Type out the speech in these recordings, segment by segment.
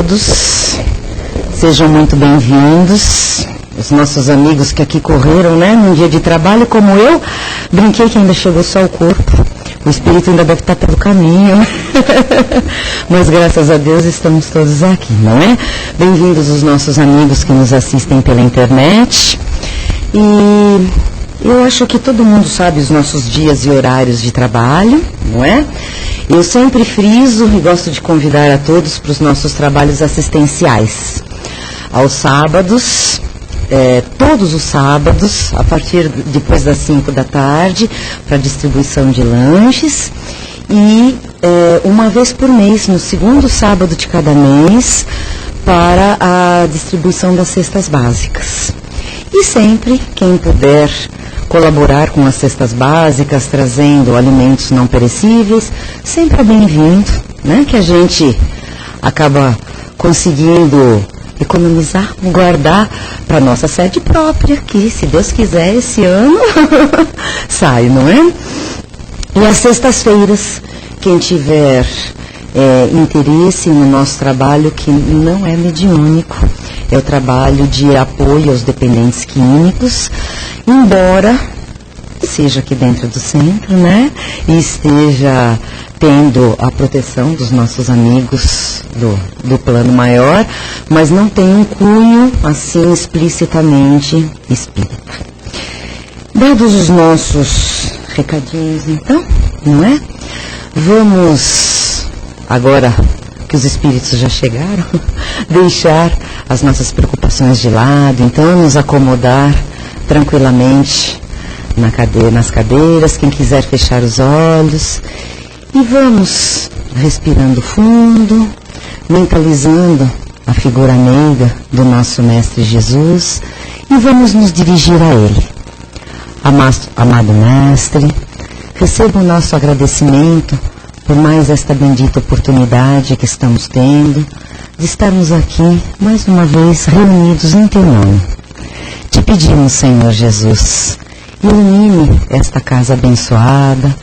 todos, sejam muito bem-vindos. Os nossos amigos que aqui correram, né, num dia de trabalho como eu, brinquei que ainda chegou só o corpo, o espírito ainda deve estar pelo caminho, mas graças a Deus estamos todos aqui, não é? Bem-vindos os nossos amigos que nos assistem pela internet, e eu acho que todo mundo sabe os nossos dias e horários de trabalho, não é? Eu sempre friso e gosto de convidar a todos para os nossos trabalhos assistenciais. Aos sábados, todos os sábados, a partir depois das 5 da tarde, para distribuição de lanches. E uma vez por mês, no segundo sábado de cada mês, para a distribuição das cestas básicas. E sempre, quem puder colaborar com as cestas básicas, trazendo alimentos não perecíveis, sempre é bem-vindo, né? Que a gente acaba conseguindo economizar, guardar para nossa sede própria, que, se Deus quiser, esse ano sai, não é? E às sextas-feiras, quem tiver interesse no nosso trabalho, que não é mediúnico, é o trabalho de apoio aos dependentes químicos, embora seja aqui dentro do centro, né, e esteja tendo a proteção dos nossos amigos do plano maior, mas não tem um cunho, assim, explicitamente espírita. Dados os nossos recadinhos, então, não é? Vamos, agora que os espíritos já chegaram, deixar as nossas preocupações de lado, então nos acomodar tranquilamente nas cadeiras, quem quiser fechar os olhos, e vamos respirando fundo, mentalizando a figura meiga do nosso Mestre Jesus, e vamos nos dirigir a Ele. Amado Mestre, receba o nosso agradecimento por mais esta bendita oportunidade que estamos tendo de estarmos aqui mais uma vez reunidos em Teu nome. Te pedimos, Senhor Jesus, ilumine esta casa abençoada,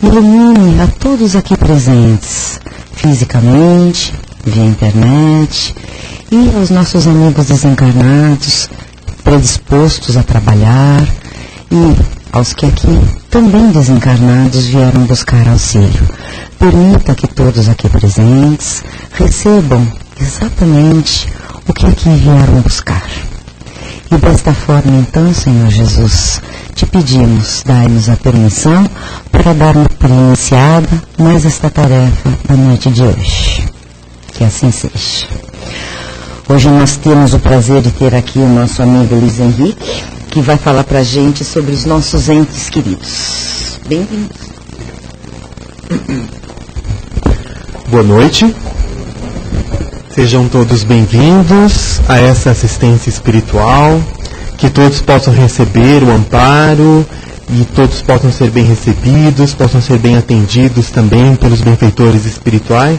ilumine a todos aqui presentes, fisicamente, via internet, e aos nossos amigos desencarnados, predispostos a trabalhar, e aos que aqui, também desencarnados, vieram buscar auxílio. Permita que todos aqui presentes recebam exatamente o que aqui vieram buscar. E desta forma, então, Senhor Jesus, te pedimos, dai-nos a permissão para darmos por iniciada mais esta tarefa da noite de hoje. Que assim seja. Hoje nós temos o prazer de ter aqui o nosso amigo Luiz Henrique, que vai falar para a gente sobre os nossos entes queridos. Bem-vindos. Boa noite. Sejam todos bem-vindos a essa assistência espiritual, que todos possam receber o amparo e todos possam ser bem recebidos, possam ser bem atendidos também pelos benfeitores espirituais,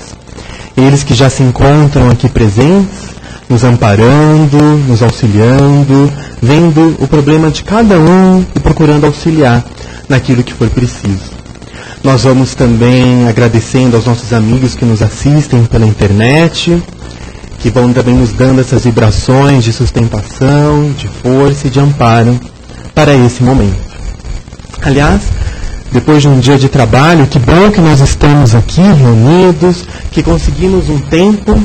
eles que já se encontram aqui presentes, nos amparando, nos auxiliando, vendo o problema de cada um e procurando auxiliar naquilo que for preciso. Nós vamos também agradecendo aos nossos amigos que nos assistem pela internet, que vão também nos dando essas vibrações de sustentação, de força e de amparo para esse momento. Aliás, depois de um dia de trabalho, que bom que nós estamos aqui reunidos, que conseguimos um tempo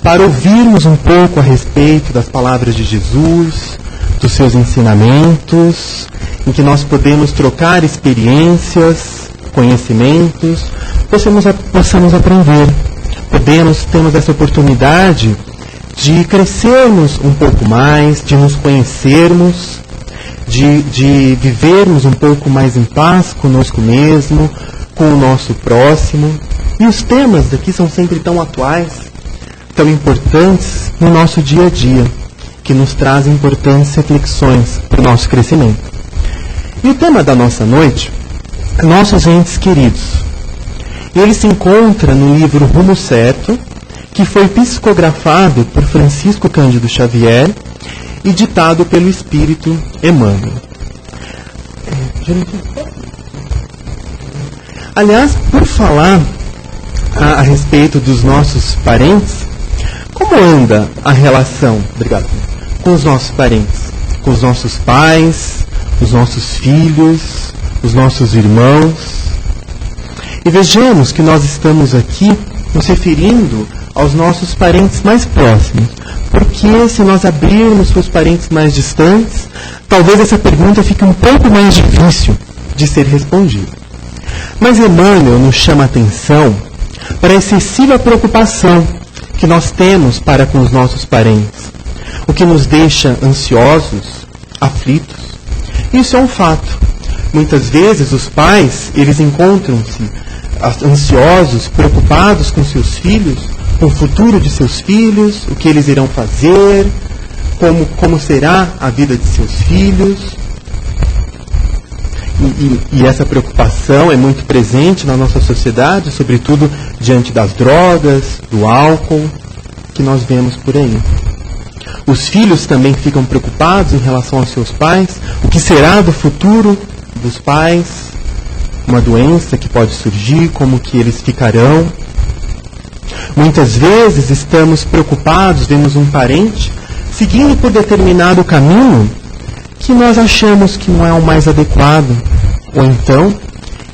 para ouvirmos um pouco a respeito das palavras de Jesus, dos seus ensinamentos, em que nós podemos trocar experiências, conhecimentos, possamos aprender. Temos essa oportunidade de crescermos um pouco mais, de nos conhecermos, de vivermos um pouco mais em paz conosco mesmo, com o nosso próximo. E os temas daqui são sempre tão atuais, tão importantes no nosso dia a dia, que nos trazem importantes reflexões para o nosso crescimento. E o tema da nossa noite é nossos entes queridos. Ele se encontra no livro Rumo Certo, que foi psicografado por Francisco Cândido Xavier e ditado pelo Espírito Emmanuel. Aliás, por falar a respeito dos nossos parentes, como como anda a relação, obrigado, com os nossos parentes, com os nossos pais, os nossos filhos, os nossos irmãos? E vejamos que nós estamos aqui nos referindo aos nossos parentes mais próximos, porque se nós abrirmos para os parentes mais distantes, talvez essa pergunta fique um pouco mais difícil de ser respondida. Mas Emmanuel nos chama a atenção para a excessiva preocupação que nós temos para com os nossos parentes, o que nos deixa ansiosos, aflitos. Isso é um fato. Muitas vezes os pais, eles encontram-se ansiosos, preocupados com seus filhos, com o futuro de seus filhos, o que eles irão fazer, como será a vida de seus filhos. E essa preocupação é muito presente na nossa sociedade, sobretudo diante das drogas, do álcool, que nós vemos por aí. Os filhos também ficam preocupados em relação aos seus pais, o que será do futuro dos pais, uma doença que pode surgir, como que eles ficarão. Muitas vezes estamos preocupados, vemos um parente seguindo por determinado caminho que nós achamos que não é o mais adequado, ou então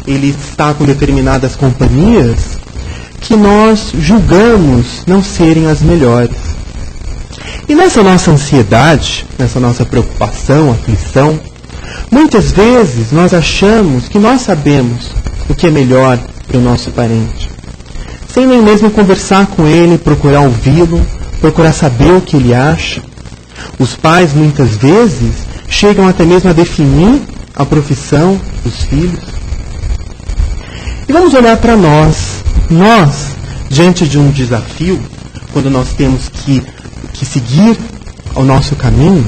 ele está com determinadas companhias que nós julgamos não serem as melhores. E nessa nossa ansiedade, nessa nossa preocupação, aflição, muitas vezes nós achamos que nós sabemos o que é melhor para o nosso parente, sem nem mesmo conversar com ele, procurar ouvi-lo, procurar saber o que ele acha. Os pais muitas vezes chegam até mesmo a definir a profissão dos filhos. E vamos olhar para nós. Nós, diante de um desafio, quando nós temos que seguir o nosso caminho,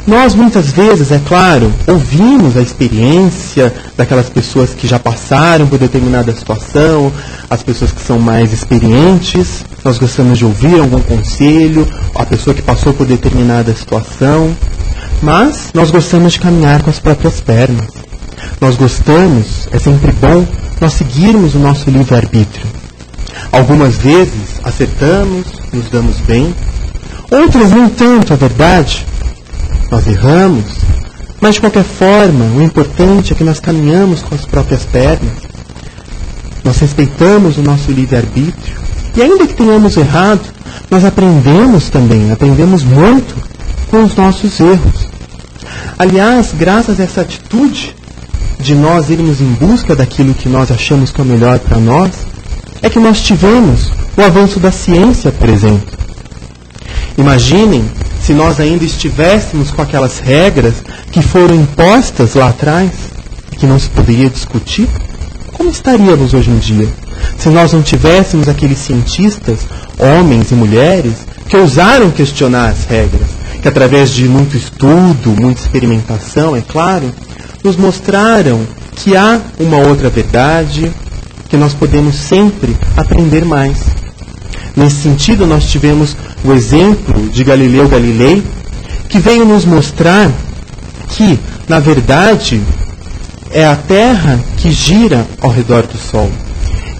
nós muitas vezes, é claro, ouvimos a experiência daquelas pessoas que já passaram por determinada situação, as pessoas que são mais experientes, nós gostamos de ouvir algum conselho, a pessoa que passou por determinada situação, mas nós gostamos de caminhar com as próprias pernas. Nós gostamos, é sempre bom, nós seguirmos o nosso livre-arbítrio. Algumas vezes acertamos, nos damos bem, outras nem tanto, é verdade. Nós erramos, mas de qualquer forma, o importante é que nós caminhamos com as próprias pernas. Nós respeitamos o nosso livre-arbítrio. E ainda que tenhamos errado, nós aprendemos também, aprendemos muito com os nossos erros. Aliás, graças a essa atitude de nós irmos em busca daquilo que nós achamos que é o melhor para nós, é que nós tivemos o avanço da ciência, por exemplo. Imaginem se nós ainda estivéssemos com aquelas regras que foram impostas lá atrás, que não se poderia discutir, como estaríamos hoje em dia? Se nós não tivéssemos aqueles cientistas, homens e mulheres, que ousaram questionar as regras, que através de muito estudo, muita experimentação, é claro, nos mostraram que há uma outra verdade, que nós podemos sempre aprender mais. Nesse sentido, nós tivemos o exemplo de Galileu Galilei, que veio nos mostrar que, na verdade, é a Terra que gira ao redor do Sol.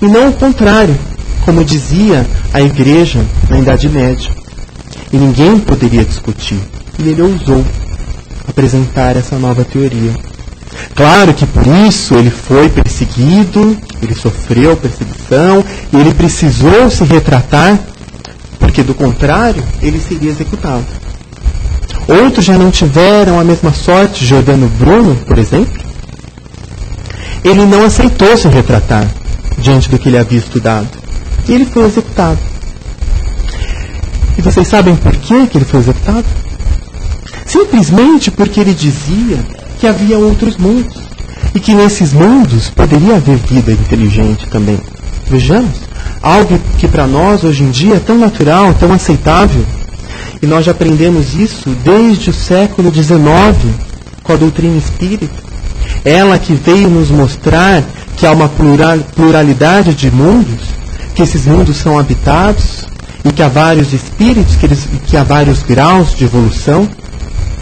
E não o contrário, como dizia a Igreja na Idade Média. E ninguém poderia discutir. E ele ousou apresentar essa nova teoria. Claro que por isso ele foi perseguido, ele sofreu perseguição, e ele precisou se retratar, porque do contrário, ele seria executado. Outros já não tiveram a mesma sorte, Giordano Bruno, por exemplo. Ele não aceitou se retratar diante do que ele havia estudado. E ele foi executado. E vocês sabem por que ele foi executado? Simplesmente porque ele dizia que havia outros mundos. E que nesses mundos poderia haver vida inteligente também. Vejamos, algo que para nós hoje em dia é tão natural, tão aceitável. E nós já aprendemos isso desde o século XIX, com a doutrina espírita. Ela que veio nos mostrar que há uma pluralidade de mundos, que esses mundos são habitados, e que há vários espíritos, que há vários graus de evolução.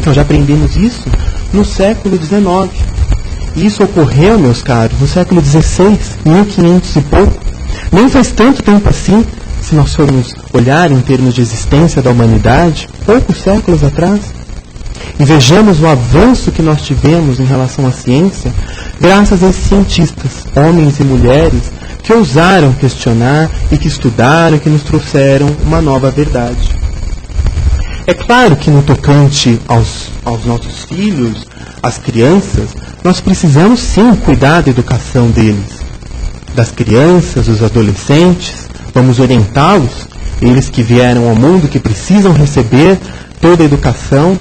Nós já aprendemos isso no século XIX. E isso ocorreu, meus caros, no século XVI, 1500 e pouco. Nem faz tanto tempo assim, se nós formos olhar em termos de existência da humanidade, poucos séculos atrás, e vejamos o avanço que nós tivemos em relação à ciência, graças a esses cientistas, homens e mulheres, que ousaram questionar e que estudaram e que nos trouxeram uma nova verdade. É claro que no tocante aos nossos filhos, às crianças, nós precisamos sim cuidar da educação deles, das crianças, dos adolescentes, vamos orientá-los, eles que vieram ao mundo, que precisam receber toda a educação.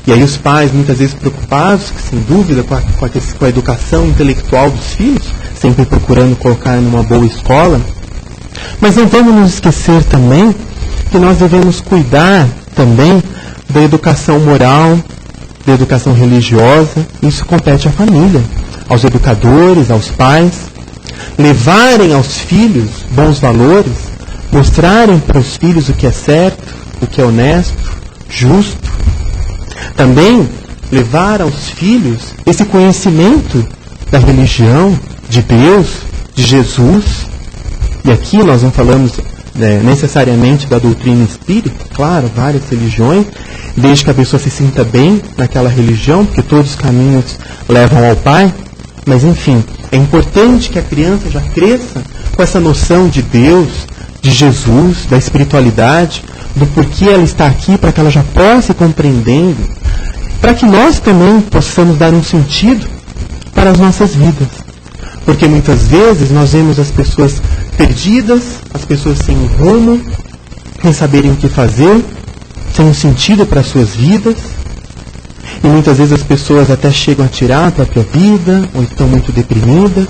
E aí os pais, muitas vezes preocupados, sem dúvida, com a educação intelectual dos filhos, sempre procurando colocar numa boa escola. Mas não vamos nos esquecer também que nós devemos cuidar também da educação moral, da educação religiosa. Isso compete à família, aos educadores, aos pais. Levarem aos filhos bons valores, mostrarem para os filhos o que é certo, o que é honesto, justo. Também levar aos filhos esse conhecimento da religião, de Deus, de Jesus. E aqui nós não falamos necessariamente da doutrina espírita, claro, várias religiões, desde que a pessoa se sinta bem naquela religião, porque todos os caminhos levam ao Pai. Mas enfim, é importante que a criança já cresça com essa noção de Deus, de Jesus, da espiritualidade, do porquê ela está aqui, para que ela já possa ir compreendendo, para que nós também possamos dar um sentido para as nossas vidas. Porque muitas vezes nós vemos as pessoas perdidas, as pessoas sem um rumo, sem saberem o que fazer, sem um sentido para as suas vidas. E muitas vezes as pessoas até chegam a tirar a própria vida, ou estão muito deprimidas,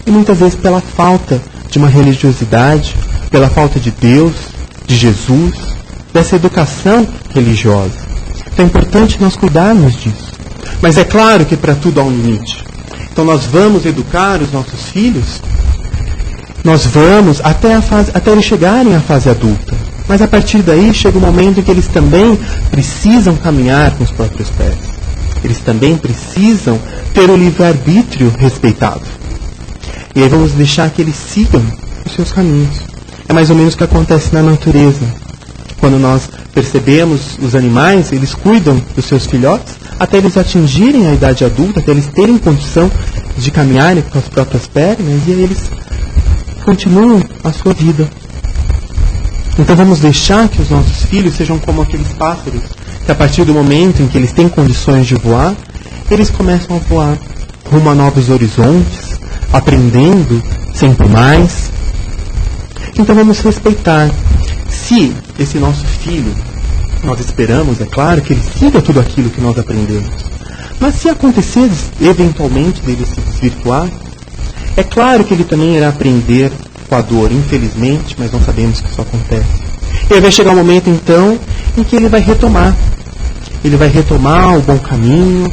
e muitas vezes pela falta de uma religiosidade, pela falta de Deus, de Jesus, dessa educação religiosa. Então é importante nós cuidarmos disso. Mas é claro que para tudo há um limite. Então nós vamos educar os nossos filhos, nós vamos até eles chegarem à fase adulta. Mas a partir daí chega o momento em que eles também precisam caminhar com os próprios pés. Eles também precisam ter o livre-arbítrio respeitado. E aí vamos deixar que eles sigam os seus caminhos. É mais ou menos o que acontece na natureza. Quando nós percebemos os animais, eles cuidam dos seus filhotes até eles atingirem a idade adulta, até eles terem condição de caminharem com as próprias pernas, e aí eles continuam a sua vida. Então vamos deixar que os nossos filhos sejam como aqueles pássaros, que a partir do momento em que eles têm condições de voar, eles começam a voar rumo a novos horizontes, aprendendo sempre mais. Então vamos respeitar. Se esse nosso filho, nós esperamos, é claro, que ele siga tudo aquilo que nós aprendemos. Mas se acontecer eventualmente dele se desvirtuar, é claro que ele também irá aprender com a dor, infelizmente, mas não sabemos que isso acontece. E aí vai chegar um momento, então, em que ele vai retomar. Ele vai retomar o bom caminho,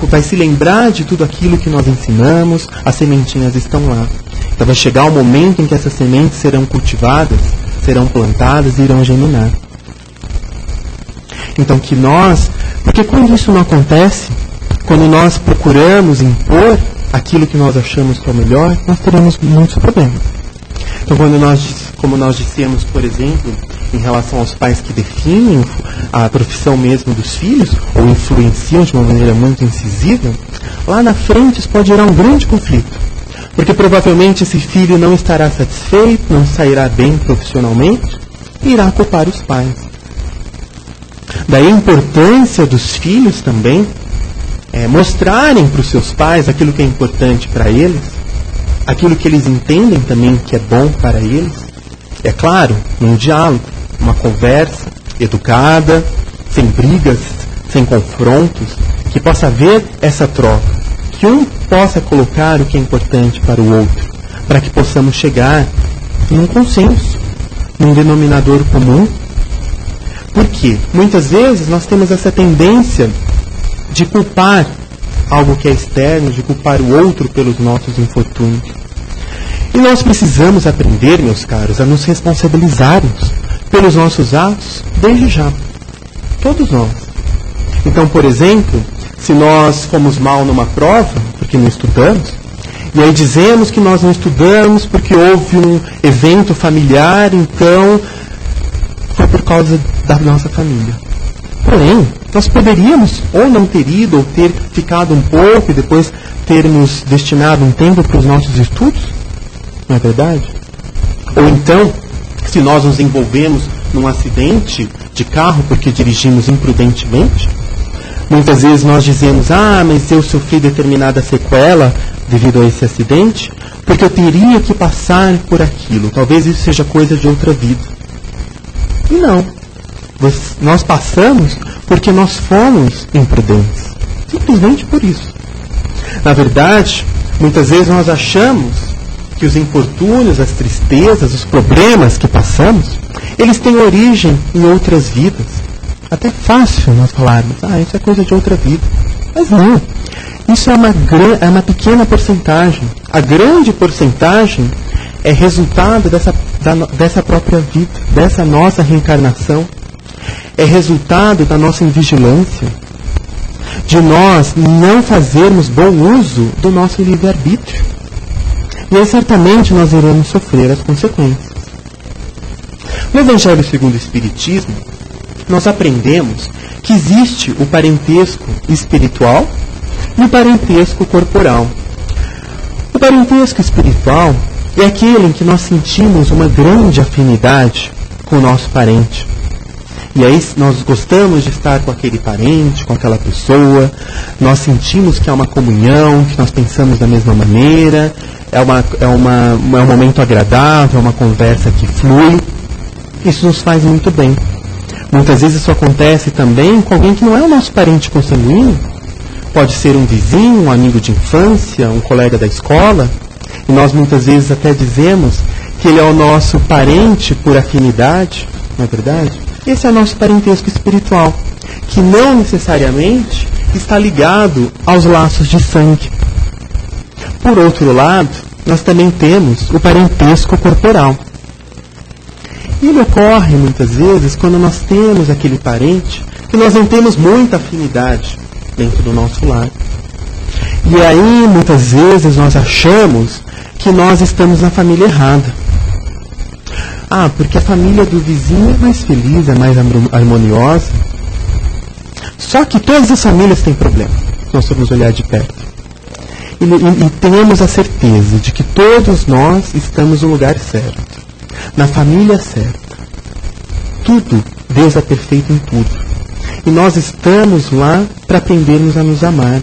vai se lembrar de tudo aquilo que nós ensinamos, as sementinhas estão lá. Então vai chegar um momento em que essas sementes serão cultivadas, serão plantadas e irão germinar. Então que nós, porque quando isso não acontece, quando nós procuramos impor aquilo que nós achamos que é o melhor, nós teremos muitos problemas. Então, como nós dissemos, por exemplo, em relação aos pais que definem a profissão mesmo dos filhos, ou influenciam de uma maneira muito incisiva, lá na frente isso pode gerar um grande conflito. Porque provavelmente esse filho não estará satisfeito, não sairá bem profissionalmente, e irá culpar os pais. Daí a importância dos filhos também mostrarem para os seus pais aquilo que é importante para eles, aquilo que eles entendem também que é bom para eles. É claro, num diálogo, uma conversa educada, sem brigas, sem confrontos, que possa haver essa troca, que um possa colocar o que é importante para o outro, para que possamos chegar num consenso, num denominador comum. Porque muitas vezes nós temos essa tendência de culpar algo que é externo, de culpar o outro pelos nossos infortúnios. E nós precisamos aprender, meus caros, a nos responsabilizarmos pelos nossos atos desde já. Todos nós. Então, por exemplo, se nós fomos mal numa prova, porque não estudamos, E aí dizemos que nós não estudamos porque houve um evento familiar, então foi por causa da nossa família. Porém, nós poderíamos ou não ter ido, ou ter ficado um pouco e depois termos destinado um tempo para os nossos estudos, não é verdade? Ou então, se nós nos envolvemos num acidente de carro porque dirigimos imprudentemente, muitas vezes nós dizemos, mas eu sofri determinada sequela devido a esse acidente, porque eu teria que passar por aquilo. Talvez isso seja coisa de outra vida. E não. Nós passamos porque nós fomos imprudentes. Simplesmente por isso. Na verdade, muitas vezes nós achamos que os infortúnios, as tristezas, os problemas que passamos, eles têm origem em outras vidas. Até fácil nós falarmos, isso é coisa de outra vida. Mas não. Isso é uma pequena porcentagem. A grande porcentagem é resultado dessa própria vida, dessa nossa reencarnação. É resultado da nossa invigilância, de nós não fazermos bom uso do nosso livre-arbítrio. E aí certamente nós iremos sofrer as consequências. No Evangelho segundo o Espiritismo, nós aprendemos que existe o parentesco espiritual e o parentesco corporal. O parentesco espiritual é aquele em que nós sentimos uma grande afinidade com o nosso parente. E aí nós gostamos de estar com aquele parente, com aquela pessoa, nós sentimos que há uma comunhão, que nós pensamos da mesma maneira, é um momento agradável, uma conversa que flui. Isso nos faz muito bem. Muitas vezes isso acontece também com alguém que não é o nosso parente consanguíneo. Pode ser um vizinho, um amigo de infância, um colega da escola. E nós muitas vezes até dizemos que ele é o nosso parente por afinidade, não é verdade? Esse é o nosso parentesco espiritual, que não necessariamente está ligado aos laços de sangue. Por outro lado, nós também temos o parentesco corporal. E ele ocorre muitas vezes quando nós temos aquele parente que nós não temos muita afinidade dentro do nosso lar. E aí, muitas vezes, nós achamos que nós estamos na família errada. Porque a família do vizinho é mais feliz, é mais harmoniosa. Só que todas as famílias têm problemas, se nós formos olhar de perto. E tenhamos a certeza de que todos nós estamos no lugar certo, na família certa. Tudo, Deus é perfeito em tudo. E nós estamos lá para aprendermos a nos amar.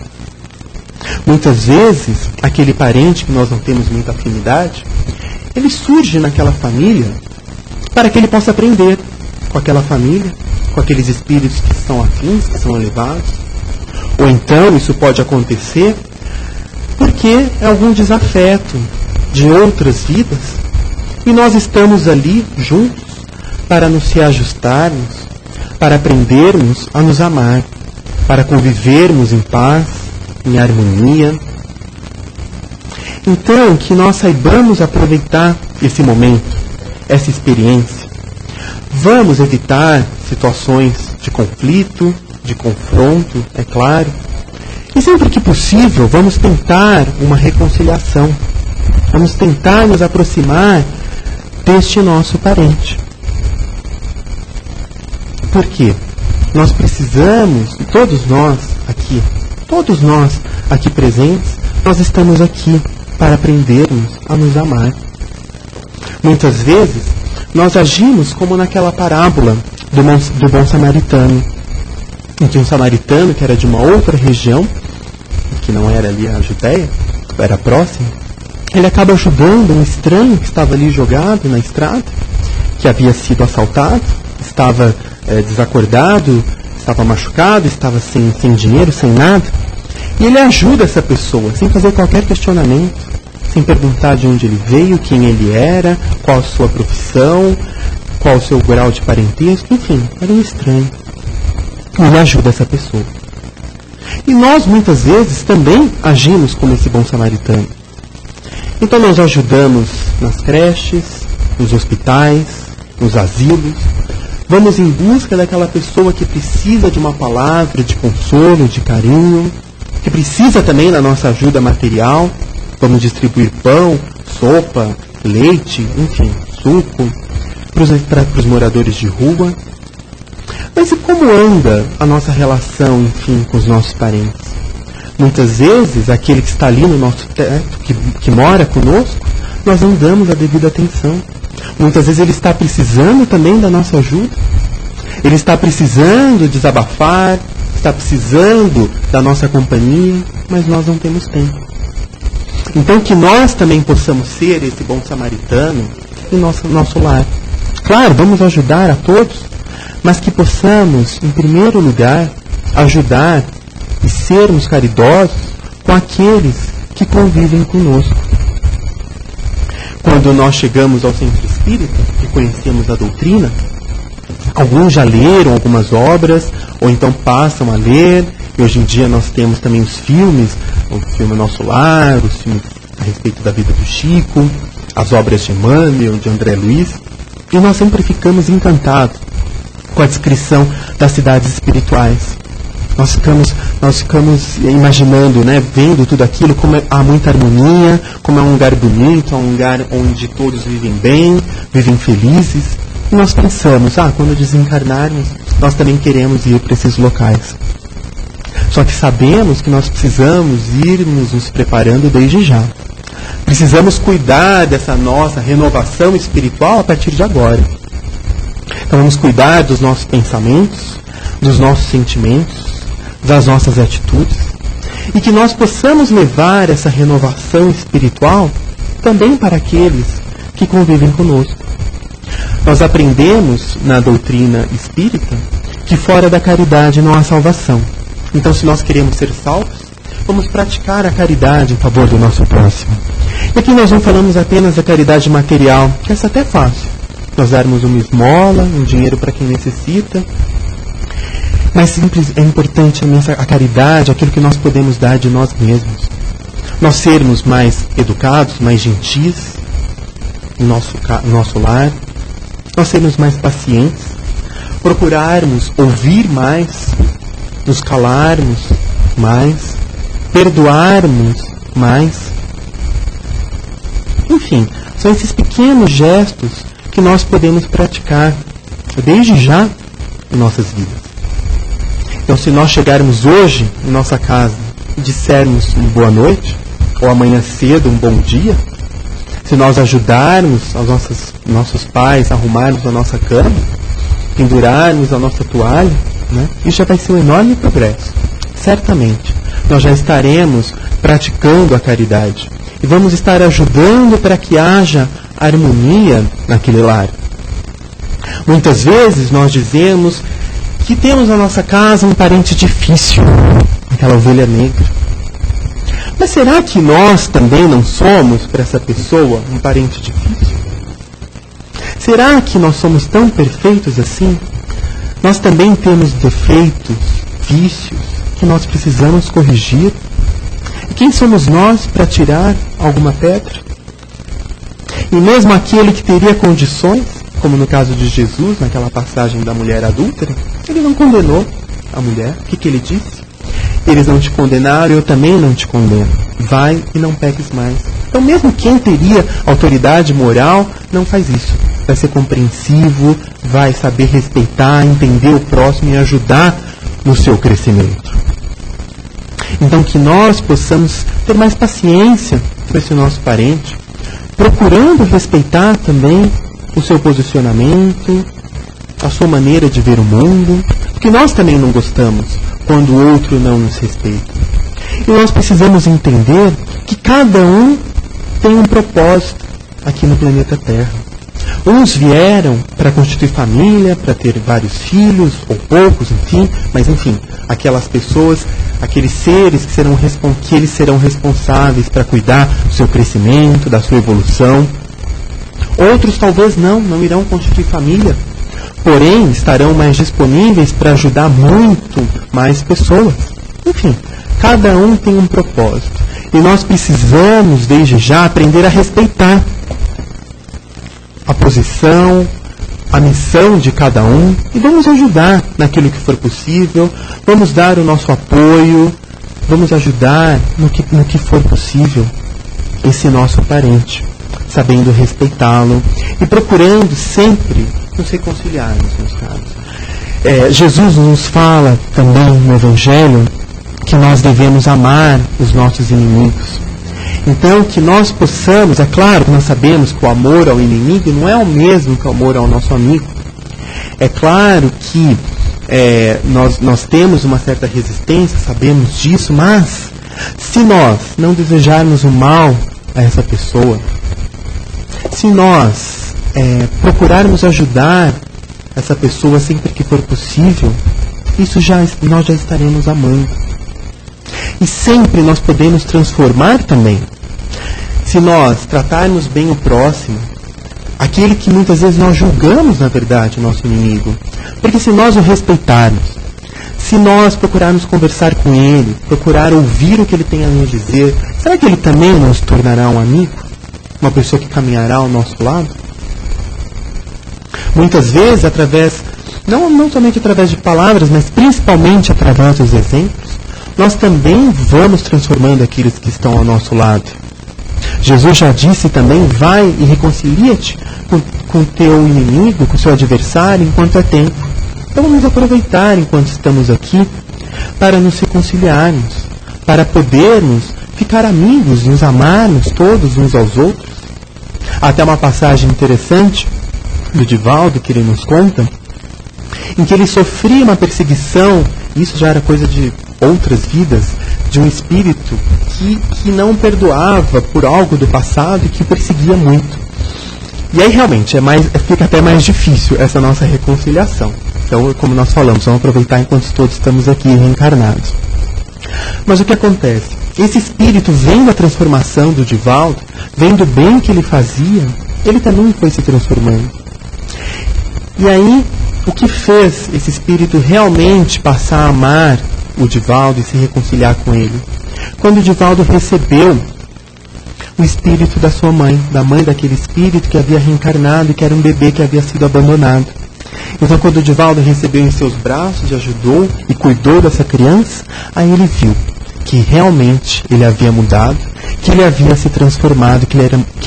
Muitas vezes, aquele parente que nós não temos muita afinidade, ele surge naquela família para que ele possa aprender com aquela família, com aqueles espíritos que são afins, que são elevados. Ou então isso pode acontecer porque é algum desafeto de outras vidas e nós estamos ali juntos para nos reajustarmos, para aprendermos a nos amar, para convivermos em paz, em harmonia. Então, que nós saibamos aproveitar esse momento, essa experiência. Vamos evitar situações de conflito, de confronto, é claro. E sempre que possível, vamos tentar uma reconciliação. Vamos tentar nos aproximar deste nosso parente. Por quê? Nós precisamos, todos nós aqui presentes, nós estamos aqui para aprendermos a nos amar. Muitas vezes, nós agimos como naquela parábola do bom samaritano, em que um samaritano que era de uma outra região, que não era ali a Judéia, era próximo, ele acaba ajudando um estranho que estava ali jogado na estrada, que havia sido assaltado, estava desacordado, estava machucado, estava sem dinheiro, sem nada. E ele ajuda essa pessoa, sem fazer qualquer questionamento, sem perguntar de onde ele veio, quem ele era, qual a sua profissão, qual o seu grau de parentesco, enfim, era um estranho. Ele ajuda essa pessoa. E nós, muitas vezes, também agimos como esse bom samaritano. Então nós ajudamos nas creches, nos hospitais, nos asilos. Vamos em busca daquela pessoa que precisa de uma palavra de consolo, de carinho, que precisa também da nossa ajuda material. vamos distribuir pão, sopa, leite, enfim, suco para os moradores de rua. Mas e como anda a nossa relação, enfim, com os nossos parentes? Muitas vezes, aquele que está ali no nosso teto, que mora conosco, nós não damos a devida atenção. Muitas vezes ele está precisando também da nossa ajuda. Ele está precisando desabafar, está precisando da nossa companhia, mas nós não temos tempo. Então que nós também possamos ser esse bom samaritano em nosso lar. Claro, vamos ajudar a todos, mas que possamos, em primeiro lugar, ajudar e sermos caridosos com aqueles que convivem conosco. Quando nós chegamos ao centro espírita e conhecemos a doutrina, alguns já leram algumas obras, ou então passam a ler, e hoje em dia nós temos também os filmes, o filme Nosso Lar, os filmes a respeito da vida do Chico, as obras de Emmanuel, de André Luiz, e nós sempre ficamos encantados com a descrição das cidades espirituais. Nós ficamos imaginando, né, vendo tudo aquilo, como há muita harmonia, como é um lugar bonito, é um lugar onde todos vivem bem, vivem felizes. E nós pensamos, quando desencarnarmos, nós também queremos ir para esses locais. Só que sabemos que nós precisamos irmos nos preparando desde já. Precisamos cuidar dessa nossa renovação espiritual a partir de agora. Então vamos cuidar dos nossos pensamentos, dos nossos sentimentos, das nossas atitudes, e que nós possamos levar essa renovação espiritual também para aqueles que convivem conosco. Nós aprendemos na doutrina espírita que fora da caridade não há salvação. Então, se nós queremos ser salvos, vamos praticar a caridade em favor do nosso próximo. E aqui nós não falamos apenas da caridade material, que essa até é fácil. Nós darmos uma esmola, um dinheiro para quem necessita. Mas é importante a caridade, aquilo que nós podemos dar de nós mesmos. Nós sermos mais educados, mais gentis no nosso lar. Nós sermos mais pacientes. Procurarmos ouvir mais. Nos calarmos mais. Perdoarmos mais. Enfim, são esses pequenos gestos que nós podemos praticar desde já em nossas vidas. Então, se nós chegarmos hoje em nossa casa e dissermos uma boa noite, ou amanhã cedo um bom dia, se nós ajudarmos os nossos pais a arrumarmos a nossa cama, pendurarmos a nossa toalha, né, isso já vai ser um enorme progresso. Certamente, nós já estaremos praticando a caridade e vamos estar ajudando para que haja harmonia naquele lar. Muitas vezes nós dizemos que temos na nossa casa um parente difícil, aquela ovelha negra. Mas será que nós também não somos para essa pessoa um parente difícil? Será que nós somos tão perfeitos assim? Nós também temos defeitos, vícios, que nós precisamos corrigir. E quem somos nós para tirar alguma pedra? E mesmo aquele que teria condições, como no caso de Jesus, naquela passagem da mulher adúltera, ele não condenou a mulher. O que ele disse? Eles não te condenaram, eu também não te condeno. Vai e não peques mais. Então mesmo quem teria autoridade moral, não faz isso. Vai ser compreensivo, vai saber respeitar, entender o próximo e ajudar no seu crescimento. Então que nós possamos ter mais paciência com esse nosso parente, procurando respeitar também o seu posicionamento, a sua maneira de ver o mundo, porque nós também não gostamos quando o outro não nos respeita. E nós precisamos entender que cada um tem um propósito aqui no planeta Terra. Uns vieram para constituir família, para ter vários filhos, ou poucos, enfim, mas enfim, aquelas pessoas, aqueles seres que eles serão responsáveis para cuidar do seu crescimento, da sua evolução. Outros talvez não irão constituir família, porém estarão mais disponíveis para ajudar muito mais pessoas. Enfim, cada um tem um propósito. E nós precisamos, desde já, aprender a respeitar a posição, a missão de cada um, e vamos ajudar naquilo que for possível, vamos dar o nosso apoio, vamos ajudar no que for possível. esse nosso parente, sabendo respeitá-lo e procurando sempre nos reconciliarmos, meus caros. Jesus nos fala também no Evangelho que nós devemos amar os nossos inimigos. Então, que nós possamos, é claro que nós sabemos que o amor ao inimigo não é o mesmo que o amor ao nosso amigo. É claro que nós temos uma certa resistência, sabemos disso, mas se nós não desejarmos o mal a essa pessoa, se nós procurarmos ajudar essa pessoa sempre que for possível, nós já estaremos amando. E sempre nós podemos transformar também. Se nós tratarmos bem o próximo, aquele que muitas vezes nós julgamos, na verdade, o nosso inimigo. Porque se nós o respeitarmos, se nós procurarmos conversar com ele, procurar ouvir o que ele tem a nos dizer, será que ele também nos tornará um amigo? Uma pessoa que caminhará ao nosso lado? Muitas vezes, não somente através de palavras, mas principalmente através dos exemplos, nós também vamos transformando aqueles que estão ao nosso lado. Jesus já disse também, vai e reconcilia-te com o teu inimigo, com o seu adversário, enquanto é tempo. Então vamos aproveitar enquanto estamos aqui para nos reconciliarmos, para podermos ficar amigos, nos amarmos todos uns aos outros. Há até uma passagem interessante do Divaldo que ele nos conta, em que ele sofria uma perseguição, isso já era coisa de outras vidas, de um espírito que não perdoava por algo do passado e que perseguia muito. E aí realmente fica até mais difícil essa nossa reconciliação. Então, como nós falamos, vamos aproveitar enquanto todos estamos aqui reencarnados. Mas o que acontece? Esse espírito, vendo a transformação do Divaldo, vendo o bem que ele fazia, ele também foi se transformando. E aí, o que fez esse espírito realmente passar a amar o Divaldo e se reconciliar com ele? Quando o Divaldo recebeu o espírito da sua mãe, da mãe daquele espírito que havia reencarnado e que era um bebê que havia sido abandonado. Então, quando o Divaldo recebeu em seus braços e ajudou e cuidou dessa criança, aí ele viu que realmente ele havia mudado, que ele havia se transformado, que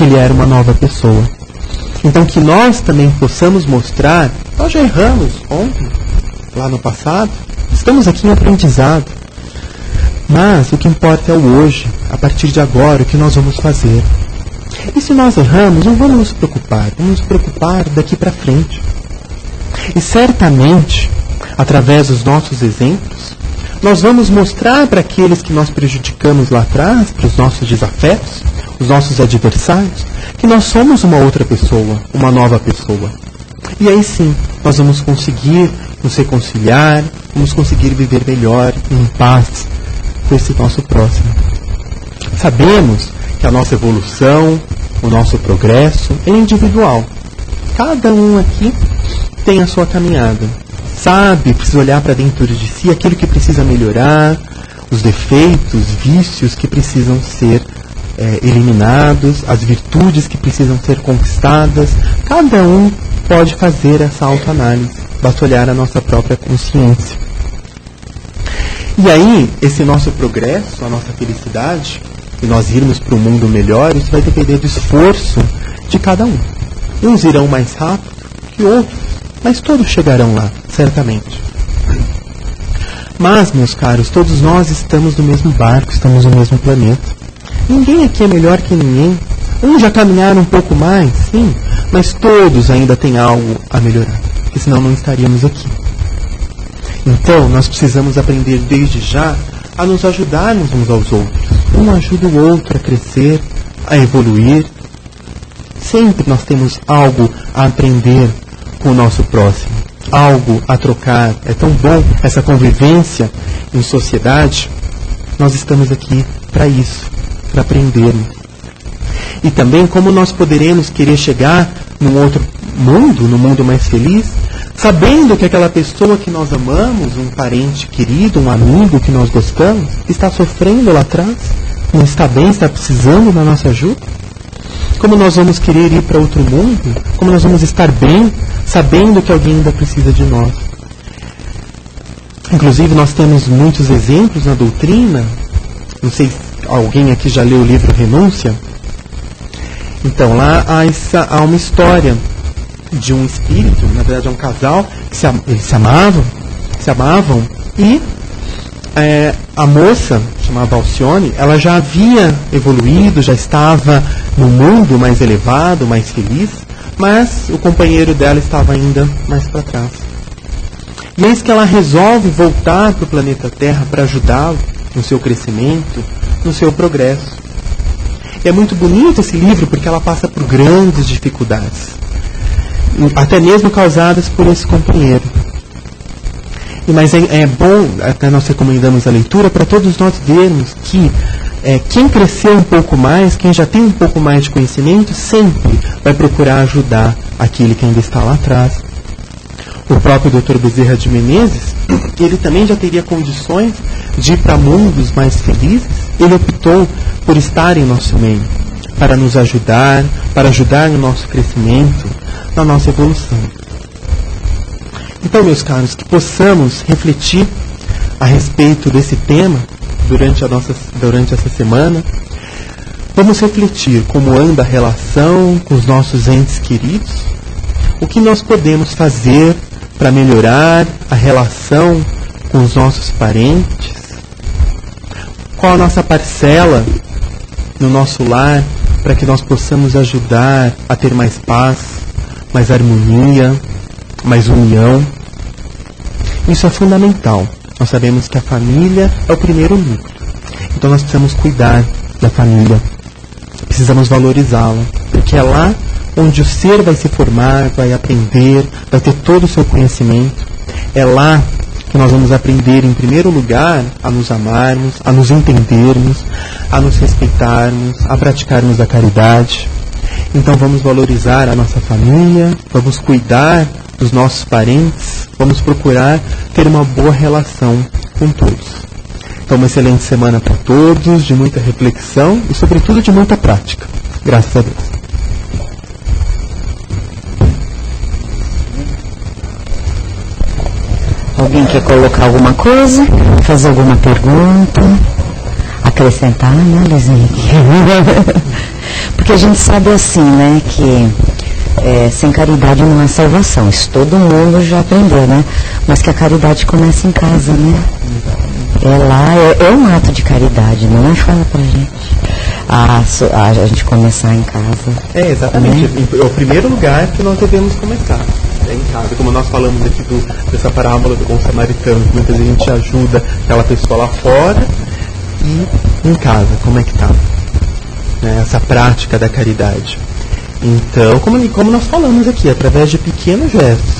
ele era uma nova pessoa. Então, que nós também possamos mostrar, nós já erramos ontem, lá no passado, estamos aqui em aprendizado, mas o que importa é o hoje, a partir de agora, o que nós vamos fazer. E se nós erramos, não vamos nos preocupar, vamos nos preocupar daqui para frente. E certamente, através dos nossos exemplos, nós vamos mostrar para aqueles que nós prejudicamos lá atrás, para os nossos desafetos, os nossos adversários, que nós somos uma outra pessoa, uma nova pessoa. E aí sim, nós vamos conseguir nos reconciliar, vamos conseguir viver melhor, em paz, com esse nosso próximo. Sabemos que a nossa evolução, o nosso progresso é individual. Cada um aqui tem a sua caminhada. Sabe, precisa olhar para dentro de si aquilo que precisa melhorar, os defeitos, vícios que precisam ser eliminados, as virtudes que precisam ser conquistadas. Cada um pode fazer essa autoanálise. Basta olhar a nossa própria consciência. E aí, esse nosso progresso, a nossa felicidade, e nós irmos para um mundo melhor, isso vai depender do esforço de cada um. Uns irão mais rápido que outros, mas todos chegarão lá, certamente. Mas, meus caros, todos nós estamos no mesmo barco, estamos no mesmo planeta. Ninguém aqui é melhor que ninguém. Uns já caminharam um pouco mais, sim, mas todos ainda têm algo a melhorar, porque senão não estaríamos aqui. Então, nós precisamos aprender desde já a nos ajudarmos uns aos outros. Um ajuda o outro a crescer, a evoluir. Sempre nós temos algo a aprender com o nosso próximo, algo a trocar. É tão bom essa convivência em sociedade. Nós estamos aqui para isso, para aprendermos. E também como nós poderemos querer chegar num outro mundo, num mundo mais feliz, sabendo que aquela pessoa que nós amamos, um parente querido, um amigo que nós gostamos, está sofrendo lá atrás, não está bem, está precisando da nossa ajuda. Como nós vamos querer ir para outro mundo? Como nós vamos estar bem, sabendo que alguém ainda precisa de nós? Inclusive, nós temos muitos exemplos na doutrina. Não sei se alguém aqui já leu o livro Renúncia, Então, lá há uma história de um espírito, na verdade é um casal, que eles se amavam, e a moça, chamada Alcione, ela já havia evoluído, já estava no mundo mais elevado, mais feliz, mas o companheiro dela estava ainda mais para trás. E eis que ela resolve voltar para o planeta Terra para ajudá-lo no seu crescimento, no seu progresso. E é muito bonito esse livro porque ela passa por grandes dificuldades, até mesmo causadas por esse companheiro. Mas é bom, até nós recomendamos a leitura, para todos nós vermos que quem cresceu um pouco mais, quem já tem um pouco mais de conhecimento, sempre vai procurar ajudar aquele que ainda está lá atrás. O próprio Dr. Bezerra de Menezes, ele também já teria condições de ir para mundos mais felizes. Ele optou por estar em nosso meio, para nos ajudar, para ajudar no nosso crescimento, na nossa evolução. Então, meus caros, que possamos refletir a respeito desse tema durante essa semana. Vamos refletir como anda a relação com os nossos entes queridos, o que nós podemos fazer para melhorar a relação com os nossos parentes, qual a nossa parcela no nosso lar para que nós possamos ajudar a ter mais paz, mais harmonia, mais união. Isso é fundamental. Nós sabemos que a família é o primeiro núcleo. Então nós precisamos cuidar da família. Precisamos valorizá-la. Porque é lá onde o ser vai se formar, vai aprender, vai ter todo o seu conhecimento. É lá que nós vamos aprender, em primeiro lugar, a nos amarmos, a nos entendermos, a nos respeitarmos, a praticarmos a caridade. Então vamos valorizar a nossa família, vamos cuidar dos nossos parentes, vamos procurar ter uma boa relação com todos. Então, uma excelente semana para todos, de muita reflexão e, sobretudo, de muita prática. Graças a Deus. Alguém quer colocar alguma coisa? Fazer alguma pergunta? Acrescentar, né, Luizinho? Porque a gente sabe assim, né, que sem caridade não há salvação. Isso todo mundo já aprendeu, né? Mas que a caridade começa em casa, né? É um ato de caridade, não é? Fala pra gente. A gente começar em casa. Exatamente. É o primeiro lugar que nós devemos começar. É em casa. Como nós falamos aqui dessa parábola do bom samaritano, que muitas vezes a gente ajuda aquela pessoa lá fora, e em casa, como é que tá? Essa prática da caridade. Então, como nós falamos aqui, através de pequenos gestos.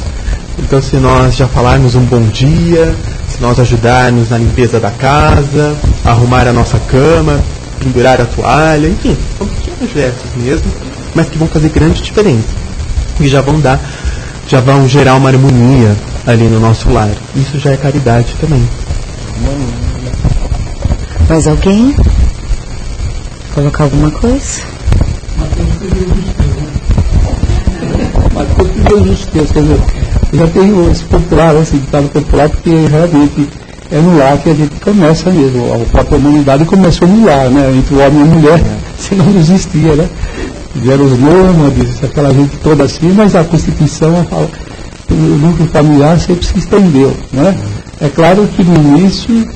Então, se nós já falarmos um bom dia, se nós ajudarmos na limpeza da casa, arrumar a nossa cama, pendurar a toalha, enfim, são pequenos gestos mesmo, mas que vão fazer grande diferença. E já vão gerar uma harmonia ali no nosso lar. Isso já é caridade também. Mais alguém? Colocar alguma coisa? Mateus pediu justiça, quer dizer, eu já tenho esse popular, esse ditado popular, porque realmente é no lar que a gente começa mesmo. A própria humanidade começou no lar, né? Entre o homem e a mulher, senão não existia, né? Vieram os nômades, aquela gente toda assim, mas a Constituição, o núcleo familiar sempre se estendeu, né? É claro que no início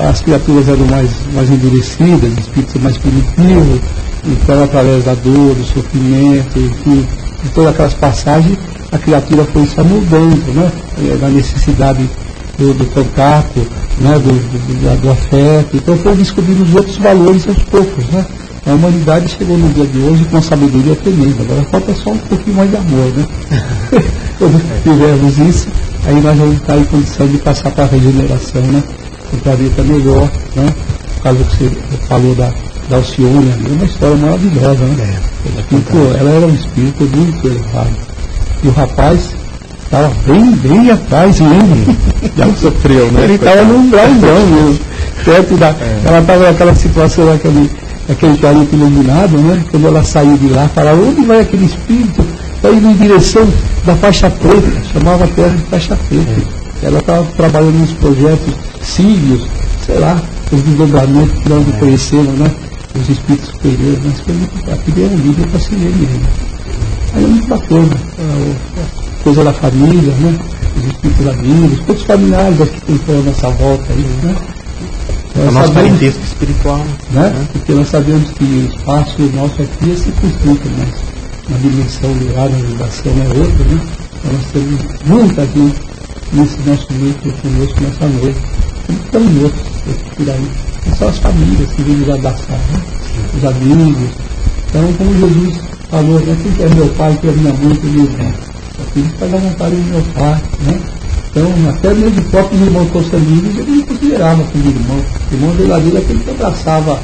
as criaturas eram mais endurecidas, os espíritos mais primitivos, então através da dor, do sofrimento, enfim, de todas aquelas passagens, a criatura foi se amoldando, né? Da necessidade do contato, né? do afeto, então foi descobrindo os outros valores aos poucos, né? A humanidade chegou no dia de hoje com uma sabedoria tremenda, agora falta só um pouquinho mais de amor, né? Quando tivermos isso, aí nós vamos estar em condição de passar para a regeneração, né? O planeta melhor, né? Por causa que você falou da Alcione, é uma história maravilhosa, né? Ela era um espírito muito elevado. E o rapaz estava bem atrás mesmo. Já sofreu, né? Ele estava num umbralzão mesmo. Perto da. Ela estava naquela situação, aquele planeta iluminado, né? Quando ela saiu de lá, falava, onde vai aquele espírito? Está indo em direção da faixa preta, chamava a Terra de faixa preta. Ela estava trabalhando nos projetos sírios, sei lá, os desdobramentos que nós não conhecemos, né? os espíritos superiores, mas foi muito, aquilo é um livro para se ler mesmo. Aí é muito bacana, a coisa da família, né? Os espíritos amigos, todos os familiares que estão à nossa volta aí, né? O nosso parentesco espiritual. Né? Porque nós sabemos que o espaço nosso aqui é circunscrito, mas na dimensão de lá, na vibração é outra, né? Então nós temos muita gente nesse nosso meio conosco nessa noite. Como outros por aí. São as famílias que vêm nos abraçar, né? Os amigos. Então, como Jesus falou, né? Quem é meu pai, quem é minha mãe, quem é meu irmão? Aqui ele faz a vontade do meu pai, né? Então, até mesmo próprios irmãos consanguíneos, ele não considerava como irmão. O irmão verdadeiro é aquele que abraçava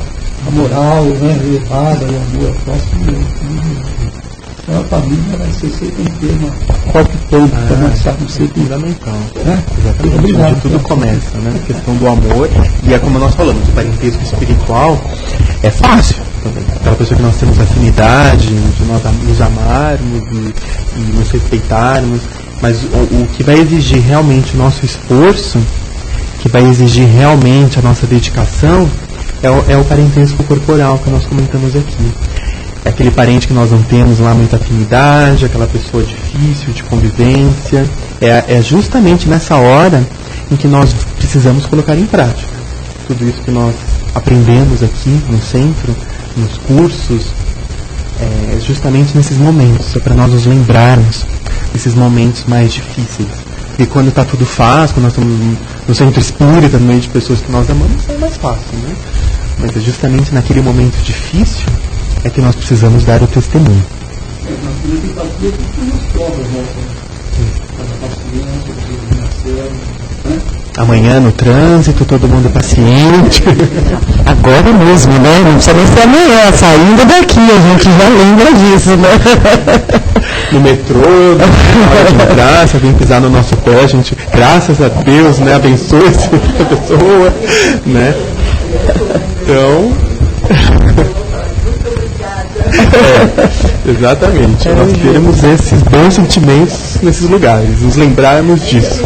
a moral, né? A elevada, o amor ao próximo. Então, a família vai ser sempre um tema palpitante para nós estarmos sempre fundamental. Né? Exatamente. Obrigado, onde tudo começa, né? A questão do amor. E é como nós falamos, o parentesco espiritual é fácil também. Aquela pessoa que nós temos afinidade, de nós nos amarmos e nos respeitarmos. Mas o que vai exigir realmente o nosso esforço, que vai exigir realmente a nossa dedicação, é o parentesco corporal que nós comentamos aqui. É aquele parente que nós não temos lá muita afinidade, aquela pessoa difícil de convivência. É justamente nessa hora em que nós precisamos colocar em prática tudo isso que nós aprendemos aqui no centro, nos cursos. É justamente nesses momentos, é para nós nos lembrarmos desses momentos mais difíceis. E quando está tudo fácil, quando nós estamos no centro espírita, no meio de pessoas que nós amamos, é mais fácil, né? Mas é justamente naquele momento difícil é que nós precisamos dar o testemunho. Amanhã no trânsito, todo mundo paciente. Agora mesmo, né? Não precisa nem ser amanhã, saindo daqui, a gente já lembra disso, né? No metrô, na hora de entrar, se alguém pisar no nosso pé, a gente, graças a Deus, né, abençoe essa pessoa, né? Então, exatamente, nós queremos esses bons sentimentos nesses lugares, nos lembrarmos disso.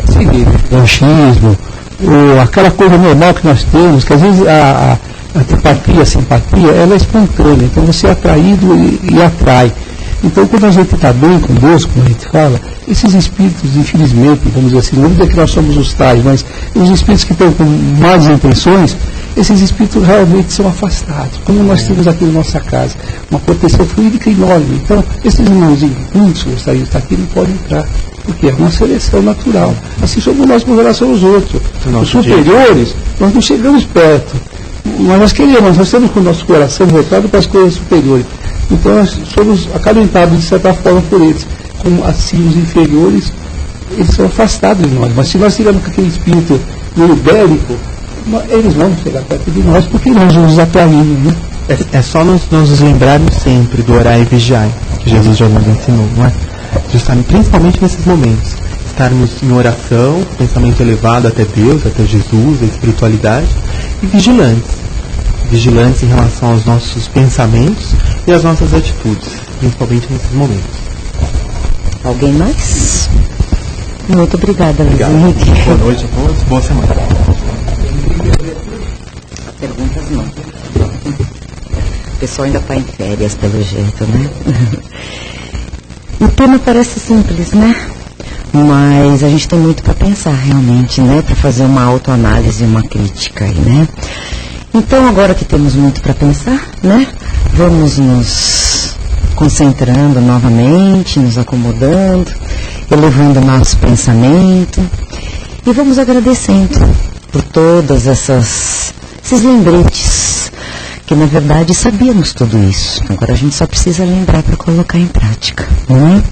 seguir ranchismo, ou aquela coisa normal que nós temos, que às vezes a antipatia, a simpatia, ela é espontânea, então você é atraído e atrai. Então, quando a gente está bem com Deus, como a gente fala, esses espíritos, infelizmente, vamos dizer assim, não vamos dizer que nós somos os tais, mas os espíritos que estão com más intenções, esses espíritos realmente são afastados. Como nós temos aqui na nossa casa, uma proteção fluídica enorme. Então, esses irmãozinhos, muitos gostariam de estar aqui, não podem entrar, porque é uma seleção natural. Assim somos nós com relação aos outros. Os superiores, nós não chegamos perto. Mas nós queremos, nós temos com o nosso coração voltado para as coisas superiores. Então nós somos acalentados de certa forma por eles. Como assim os inferiores, eles são afastados de nós. Mas se nós tirarmos aquele espírito ibérico, eles vão chegar perto de nós porque nós nos atraímos, né? É só nós nos lembrarmos sempre do orar e vigiar, que Jesus já nos ensinou, não é? Justamente, principalmente nesses momentos. Estarmos em oração, pensamento elevado até Deus, até Jesus, a espiritualidade, e vigilantes. Vigilantes em relação aos nossos pensamentos e às nossas atitudes, principalmente nesses momentos. Alguém mais? Muito obrigada, Luiz Obrigado. Henrique. Boa noite a todos, boa semana. Perguntas não. O pessoal ainda está em férias, pelo jeito, né? O tema parece simples, né? Mas a gente tem muito para pensar, realmente, né? Para fazer uma autoanálise, uma crítica aí, né? Então, agora que temos muito para pensar, né? Vamos nos concentrando novamente, nos acomodando, elevando o nosso pensamento e vamos agradecendo por todas esses lembretes, que na verdade sabíamos tudo isso. Agora a gente só precisa lembrar para colocar em prática, não é?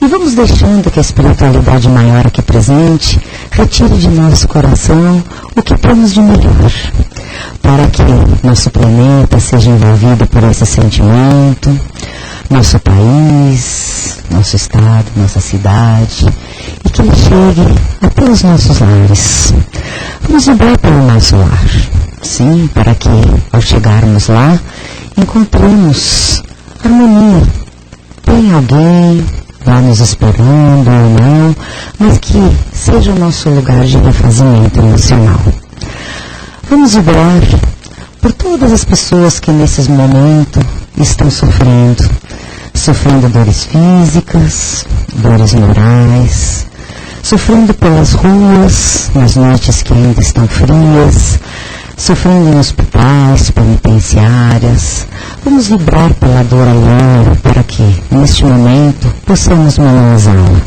E vamos deixando que a espiritualidade maior aqui presente retire de nosso coração o que temos de melhor, para que nosso planeta seja envolvido por esse sentimento, nosso país, nosso estado, nossa cidade, e que ele chegue até os nossos lares. Vamos vibrar pelo nosso lar, sim, para que ao chegarmos lá encontremos harmonia. Tem alguém lá nos esperando ou não, mas que seja o nosso lugar de refazimento emocional. Vamos vibrar por todas as pessoas que nesses momentos estão sofrendo dores físicas, dores morais, sofrendo pelas ruas, nas noites que ainda estão frias, sofrendo em hospitais, penitenciárias. Vamos vibrar pela dor alheia para que, neste momento, possamos minimizá-la.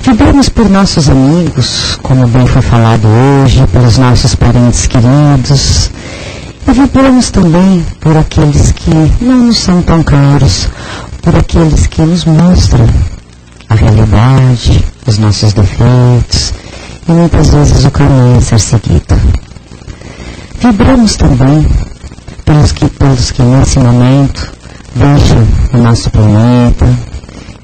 Vibramos por nossos amigos, como bem foi falado hoje, pelos nossos parentes queridos. E vibramos também por aqueles que não nos são tão caros, por aqueles que nos mostram a realidade, os nossos defeitos e muitas vezes o caminho a ser seguido. Vibramos também pelos que nesse momento deixam o nosso planeta,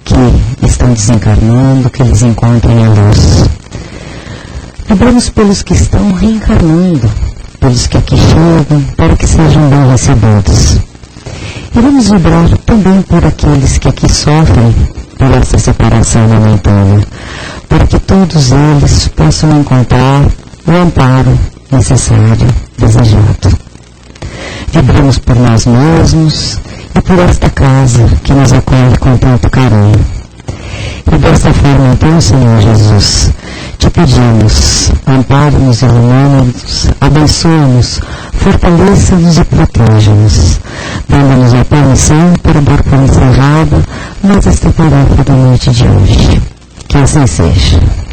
que estão desencarnando, que eles encontrem a luz. Vibramos pelos que estão reencarnando, pelos que aqui chegam, para que sejam bem recebidos. E vamos vibrar também por aqueles que aqui sofrem por essa separação momentânea, para que todos eles possam encontrar o amparo necessário, desejado. Vibramos por nós mesmos e por esta casa que nos acolhe com tanto carinho. E dessa forma, então, Senhor Jesus, te pedimos, ampare-nos, ilumine-nos, abençoe-nos, fortaleça-nos e proteja-nos, dando-nos a permissão para dar por encerrada mais esta tarefa da noite de hoje. Que assim seja.